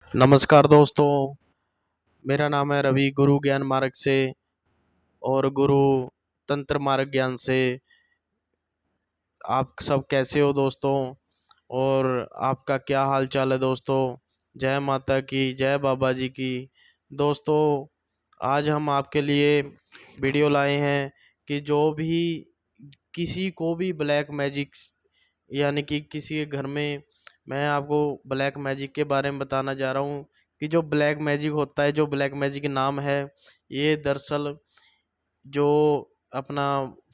नमस्कार दोस्तों। मेरा नाम है रवि, गुरु ज्ञान मार्ग से और गुरु तंत्र मार्ग ज्ञान से। आप सब कैसे हो दोस्तों? और आपका क्या हाल चाल है दोस्तों? जय माता की, जय बाबा जी की। दोस्तों, आज हम आपके लिए वीडियो लाए हैं कि जो भी किसी को भी ब्लैक मैजिक, यानी कि किसी के घर में, मैं आपको ब्लैक मैजिक के बारे में बताना जा रहा हूँ कि जो ब्लैक मैजिक होता है, जो ब्लैक मैजिक नाम है, ये दरअसल जो अपना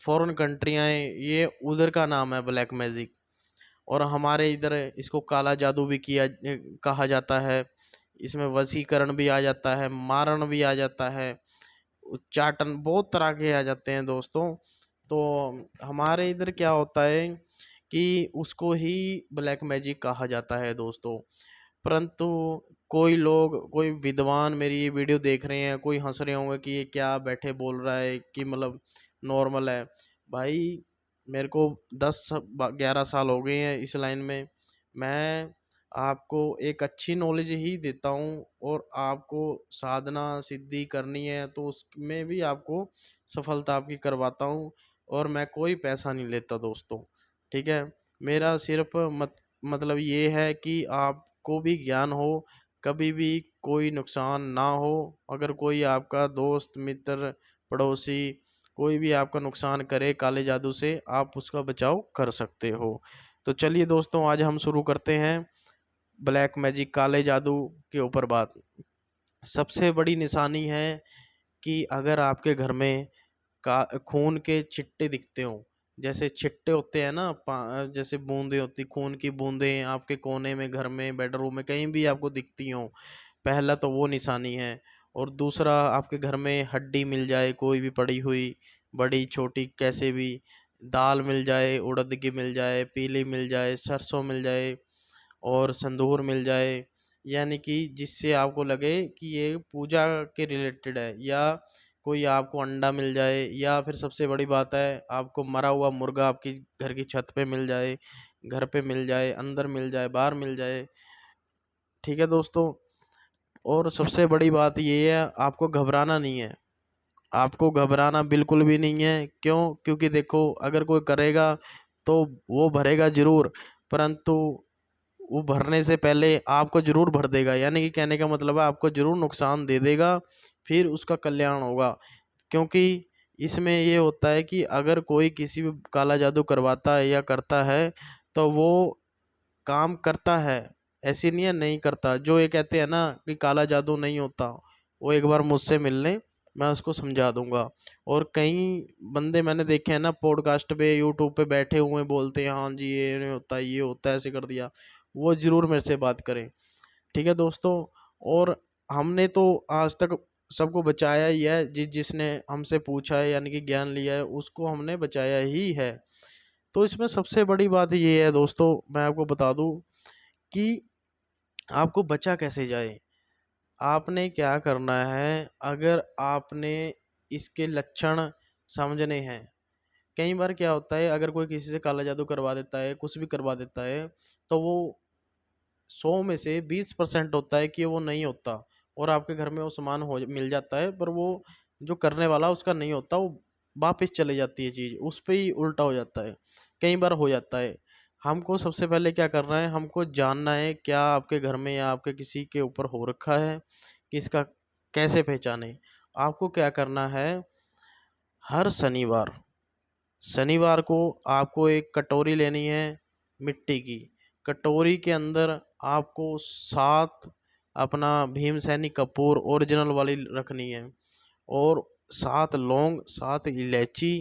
फॉरेन कंट्रियाँ हैं, ये उधर का नाम है ब्लैक मैजिक। और हमारे इधर इसको काला जादू भी कहा जाता है। इसमें वशीकरण भी आ जाता है, मारण भी आ जाता है, उच्चाटन, बहुत तरह के आ जाते हैं दोस्तों। तो हमारे इधर क्या होता है कि उसको ही ब्लैक मैजिक कहा जाता है दोस्तों। परंतु कोई लोग, कोई विद्वान मेरी ये वीडियो देख रहे हैं, कोई हंस रहे होंगे कि ये क्या बैठे बोल रहा है, कि मतलब नॉर्मल है। भाई, मेरे को 10-11 साल हो गए हैं इस लाइन में। मैं आपको एक अच्छी नॉलेज ही देता हूँ, और आपको साधना सिद्धि करनी है तो उसमें भी आपको सफलता आपकी करवाता हूँ। और मैं कोई पैसा नहीं लेता दोस्तों, ठीक है। मेरा सिर्फ मतलब ये है कि आपको भी ज्ञान हो, कभी भी कोई नुकसान ना हो। अगर कोई आपका दोस्त, मित्र, पड़ोसी कोई भी आपका नुकसान करे काले जादू से, आप उसका बचाव कर सकते हो। तो चलिए दोस्तों, आज हम शुरू करते हैं ब्लैक मैजिक, काले जादू के ऊपर बात। सबसे बड़ी निशानी है कि अगर आपके घर में का खून के छिट्टे दिखते हो, जैसे छिट्टे होते हैं ना, जैसे बूंदे होती, खून की बूंदें आपके कोने में, घर में, बेडरूम में, कहीं भी आपको दिखती हो, पहला तो वो निशानी है। और दूसरा, आपके घर में हड्डी मिल जाए कोई भी पड़ी हुई, बड़ी छोटी कैसे भी, दाल मिल जाए, उड़द की मिल जाए, पीली मिल जाए, सरसों मिल जाए और संदूर मिल जाए, यानी कि जिससे आपको लगे कि ये पूजा के रिलेटेड है, या कोई आपको अंडा मिल जाए, या फिर सबसे बड़ी बात है, आपको मरा हुआ मुर्गा आपकी घर की छत पे मिल जाए, घर पे मिल जाए, अंदर मिल जाए, बाहर मिल जाए, ठीक है दोस्तों। और सबसे बड़ी बात ये है, आपको घबराना नहीं है। आपको घबराना बिल्कुल भी नहीं है। क्यों? क्योंकि देखो, अगर कोई करेगा तो वो भरेगा जरूर, परंतु वो भरने से पहले आपको जरूर भर देगा, यानी कि कहने का मतलब है आपको जरूर नुकसान दे देगा, फिर उसका कल्याण होगा। क्योंकि इसमें ये होता है कि अगर कोई किसी भी काला जादू करवाता है या करता है, तो वो काम करता है, ऐसी नहीं है नहीं करता। जो ये कहते हैं ना कि काला जादू नहीं होता, वो एक बार मुझसे मिल लें, मैं उसको समझा दूंगा। और कई बंदे मैंने देखे हैं ना, पॉडकास्ट पे, यूट्यूब पे बैठे हुए बोलते हैं, हाँ जी ये नहीं होता, ये होता है, ऐसे कर दिया। वो जरूर मेरे से बात करें, ठीक है दोस्तों। और हमने तो आज तक सबको बचाया ही है, जिसने हमसे पूछा है, यानी कि ज्ञान लिया है, उसको हमने बचाया ही है। तो इसमें सबसे बड़ी बात ये है दोस्तों, मैं आपको बता दूं कि आपको बचा कैसे जाए। आपने क्या करना है, अगर आपने इसके लक्षण समझने हैं। कई बार क्या होता है, अगर कोई किसी से काला जादू करवा देता है, कुछ भी करवा देता है, तो वो 100 में से 20% होता है कि वो नहीं होता, और आपके घर में वो सामान हो मिल जाता है, पर वो जो करने वाला उसका नहीं होता, वो वापस चले जाती है चीज़, उस पे ही उल्टा हो जाता है। कई बार हो जाता है। हमको सबसे पहले क्या करना है, हमको जानना है क्या आपके घर में या आपके किसी के ऊपर हो रखा है, कि इसका कैसे पहचाने। आपको क्या करना है, हर शनिवार, शनिवार को आपको एक कटोरी लेनी है मिट्टी की। कटोरी के अंदर आपको 7 अपना भीमसेनी कपूर ओरिजिनल वाली रखनी है, और 7 लौंग, 7 इलायची।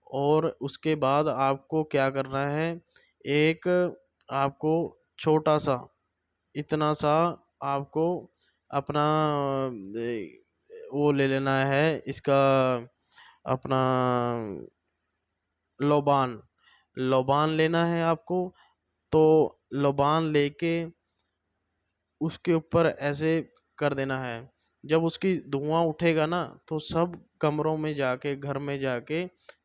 और उसके बाद आपको क्या करना है, एक आपको छोटा सा, इतना सा आपको अपना वो ले लेना है, इसका अपना लोबान, लोबान लेना है आपको। तो लोबान लेके उसके ऊपर ऐसे कर देना है। जब उसकी धुआं उठेगा ना, तो सब कमरों में जाके, घर में जाके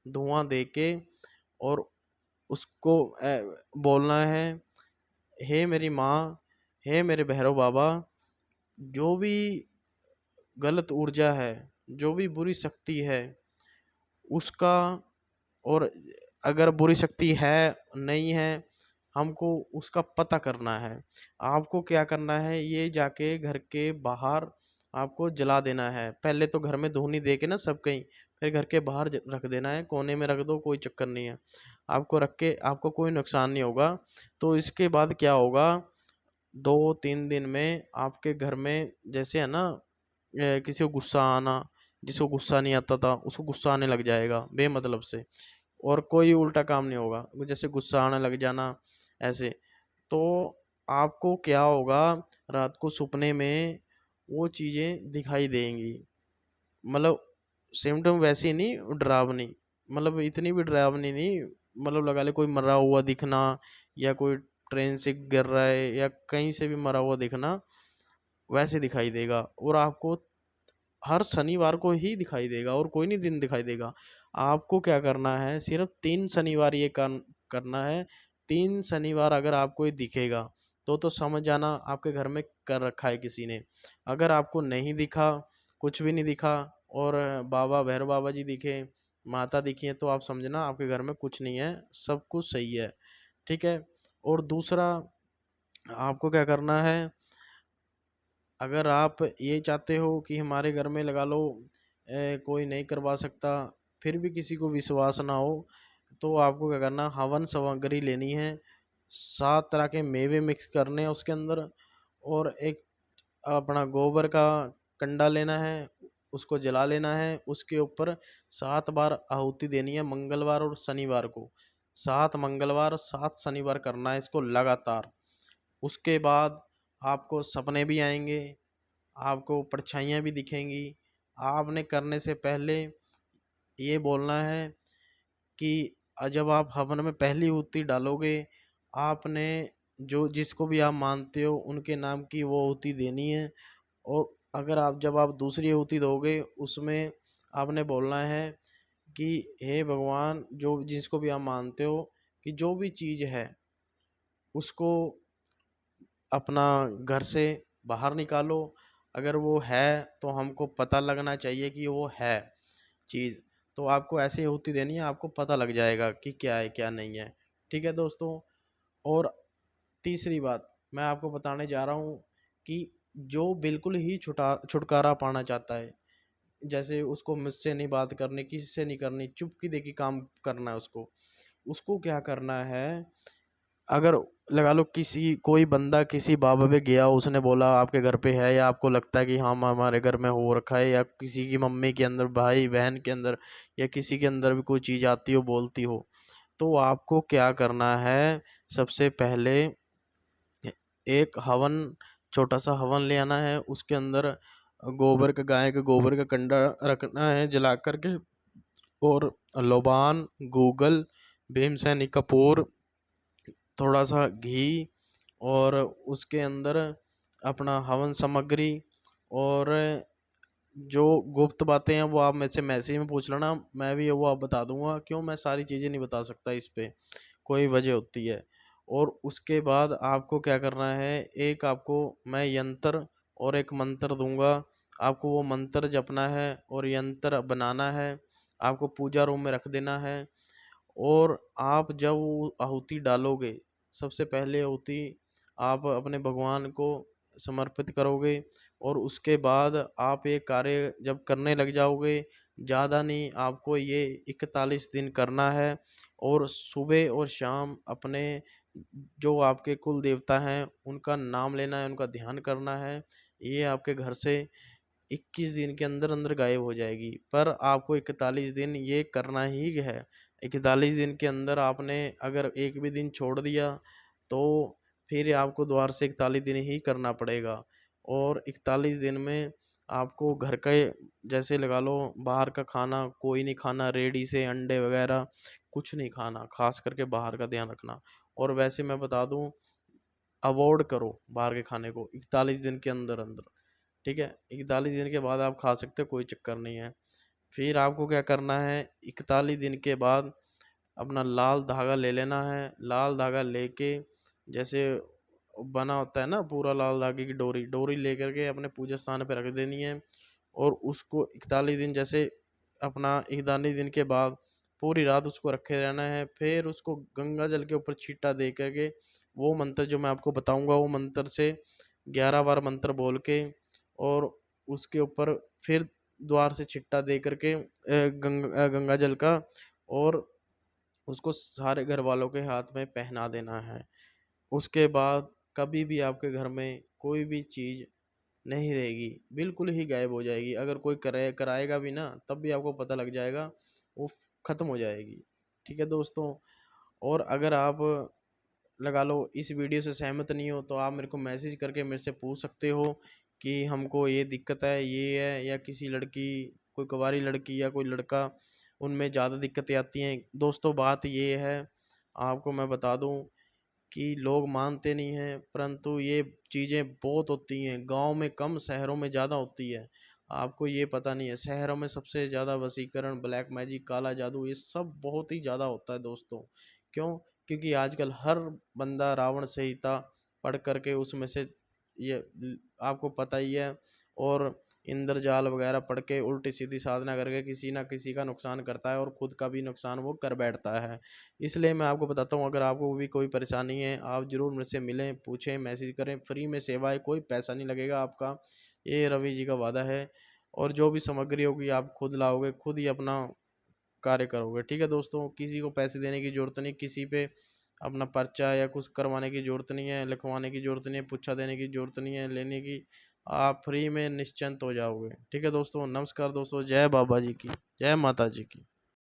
धुआं दे के, और उसको बोलना है, हे मेरी माँ, हे मेरे भैरव बाबा, जो भी गलत ऊर्जा है, जो भी बुरी शक्ति है उसका, और अगर बुरी शक्ति है नहीं है, हमको उसका पता करना है। आपको क्या करना है, ये जाके घर के बाहर आपको जला देना है। पहले तो घर में धूनी दे के ना सब कहीं, फिर घर के बाहर रख देना है, कोने में रख दो, कोई चक्कर नहीं है। आपको रख के आपको कोई नुकसान नहीं होगा। तो इसके बाद क्या होगा, 2-3 दिन में आपके घर में जैसे है ना, किसी को गुस्सा आना, जिसको गुस्सा नहीं आता था उसको गुस्सा आने लग जाएगा बेमतलब से, और कोई उल्टा काम नहीं होगा, जैसे गुस्सा आने लग जाना ऐसे। तो आपको क्या होगा, रात को सपने में वो चीज़ें दिखाई देंगी। मतलब सिम्टम वैसी नहीं डरावनी, मतलब इतनी भी डरावनी नहीं, मतलब लगा ले कोई मरा हुआ दिखना, या कोई ट्रेन से गिर रहा है, या कहीं से भी मरा हुआ दिखना, वैसे दिखाई देगा। और आपको हर शनिवार को ही दिखाई देगा, और कोई नहीं दिन दिखाई देगा। आपको क्या करना है, सिर्फ 3 शनिवार ये करना है। 3 शनिवार अगर आपको ये दिखेगा तो समझ जाना आपके घर में कर रखा है किसी ने। अगर आपको नहीं दिखा, कुछ भी नहीं दिखा, और बाबा भैरव बाबा जी दिखे, माता दिखी है, तो आप समझना आपके घर में कुछ नहीं है, सब कुछ सही है। ठीक है। और दूसरा, आपको क्या करना है, अगर आप ये चाहते हो कि हमारे घर में लगा लो कोई नहीं करवा सकता, फिर भी किसी को विश्वास ना हो, तो आपको क्या करना, हवन सामग्री लेनी है, 7 तरह के मेवे मिक्स करने हैं उसके अंदर, और एक अपना गोबर का कंडा लेना है, उसको जला लेना है, उसके ऊपर 7 बार आहुति देनी है, मंगलवार और शनिवार को। 7 मंगलवार 7 शनिवार करना है इसको लगातार। उसके बाद आपको सपने भी आएंगे, आपको परछाइयाँ भी दिखेंगी। आपने करने से पहले ये बोलना है कि जब आप हवन में पहली आहुति डालोगे, आपने जो जिसको भी आप मानते हो उनके नाम की वो आहुति देनी है। और अगर आप जब आप दूसरी आहुति दोगे, उसमें आपने बोलना है कि हे भगवान, जो जिसको भी आप मानते हो, कि जो भी चीज़ है उसको अपना घर से बाहर निकालो। अगर वो है तो हमको पता लगना चाहिए कि वो है चीज़, तो आपको ऐसी आहुति देनी है, आपको पता लग जाएगा कि क्या है क्या नहीं है। ठीक है दोस्तों। और तीसरी बात मैं आपको बताने जा रहा हूँ कि जो बिल्कुल ही छुटकारा पाना चाहता है, जैसे उसको मुझसे नहीं बात करनी, किसी से नहीं करनी, चुपके दे के काम करना है उसको, उसको क्या करना है, अगर लगा लो किसी कोई बंदा किसी बाबा पे गया, उसने बोला आपके घर पे है, या आपको लगता है कि हाँ हमारे घर में हो रखा है, या किसी की मम्मी के अंदर, भाई बहन के अंदर, या किसी के अंदर भी कोई चीज़ आती हो, बोलती हो, तो आपको क्या करना है, सबसे पहले एक हवन, छोटा सा हवन ले आना है, उसके अंदर गोबर का, गाय के गोबर का कंडा रखना है जला करके, और लोबान, गूगल, भीमसेनी कपूर, थोड़ा सा घी, और उसके अंदर अपना हवन सामग्री, और जो गुप्त बातें हैं वो आप मेरे से मैसेज में पूछ लेना, मैं भी वो आप बता दूंगा, क्यों मैं सारी चीज़ें नहीं बता सकता इस पे, कोई वजह होती है। और उसके बाद आपको क्या करना है, एक आपको मैं यंत्र और एक मंत्र दूंगा, आपको वो मंत्र जपना है और यंत्र बनाना है, आपको पूजा रूम में रख देना है। और आप जब वो आहुति डालोगे, सबसे पहले आहुति आप अपने भगवान को समर्पित करोगे, और उसके बाद आप ये कार्य जब करने लग जाओगे, ज़्यादा नहीं, आपको ये 41 दिन करना है। और सुबह और शाम अपने जो आपके कुल देवता हैं उनका नाम लेना है, उनका ध्यान करना है। ये आपके घर से 21 दिन के अंदर अंदर गायब हो जाएगी, पर आपको 41 दिन ये करना ही है। 41 दिन के अंदर आपने अगर एक भी दिन छोड़ दिया, तो फिर आपको दोबारा से 41 दिन ही करना पड़ेगा। और 41 दिन में आपको घर का जैसे लगा लो, बाहर का खाना कोई नहीं खाना, रेडी से अंडे वगैरह कुछ नहीं खाना, खास करके बाहर का ध्यान रखना। और वैसे मैं बता दूं, अवॉइड करो बाहर के खाने को 41 दिन के अंदर अंदर। ठीक है, 41 दिन के बाद आप खा सकते हो, कोई चक्कर नहीं है। फिर आपको क्या करना है, 41 दिन के बाद अपना लाल धागा ले लेना है, लाल धागा लेके जैसे बना होता है ना पूरा लाल धागे की डोरी, डोरी लेकर के अपने पूजा स्थान पे रख देनी है। और उसको 41 दिन, जैसे अपना 41 दिन के बाद पूरी रात उसको रखे रहना है। फिर उसको गंगा जल के ऊपर छींटा दे करके वो मंत्र जो मैं आपको बताऊंगा, वो मंत्र से 11 बार मंत्र बोल के और उसके ऊपर फिर द्वार से छिट्टा दे करके गंगा जल का, और उसको सारे घर वालों के हाथ में पहना देना है। उसके बाद कभी भी आपके घर में कोई भी चीज़ नहीं रहेगी, बिल्कुल ही गायब हो जाएगी। अगर कोई कराएगा भी ना, तब भी आपको पता लग जाएगा, वो ख़त्म हो जाएगी। ठीक है दोस्तों। और अगर आप लगा लो इस वीडियो से सहमत नहीं हो, तो आप मेरे को मैसेज करके मेरे से पूछ सकते हो कि हमको ये दिक्कत है, ये है, या किसी लड़की, कोई कुंवारी लड़की या कोई लड़का, उनमें ज़्यादा दिक्कतें आती हैं। दोस्तों बात ये है, आपको मैं बता दूं कि लोग मानते नहीं हैं, परंतु ये चीज़ें बहुत होती हैं, गांव में कम, शहरों में ज़्यादा होती है। आपको ये पता नहीं है, शहरों में सबसे ज़्यादा वशीकरण, ब्लैक मैजिक, काला जादू, ये सब बहुत ही ज़्यादा होता है दोस्तों। क्यों? क्योंकि आजकल हर बंदा रावण संहिता पढ़ करके उसमें से ये आपको पता ही है, और इंद्रजाल वगैरह पढ़ के उल्टी सीधी साधना करके किसी ना किसी का नुकसान करता है, और खुद का भी नुकसान वो कर बैठता है। इसलिए मैं आपको बताता हूँ, अगर आपको भी कोई परेशानी है, आप ज़रूर मेरे से मिलें, पूछें, मैसेज करें। फ्री में सेवा है, कोई पैसा नहीं लगेगा आपका, ये रवि जी का वादा है। और जो भी सामग्री होगी आप खुद लाओगे, खुद ही अपना कार्य करोगे। ठीक है दोस्तों, किसी को पैसे देने की ज़रूरत नहीं, किसी पे अपना पर्चा या कुछ करवाने की ज़रूरत नहीं है, लिखवाने की ज़रूरत नहीं है, पुच्छा देने की ज़रूरत नहीं है, लेने की। आप फ्री में निश्चिंत हो जाओगे। ठीक है दोस्तों, नमस्कार दोस्तों, जय बाबा जी की, जय माता जी की।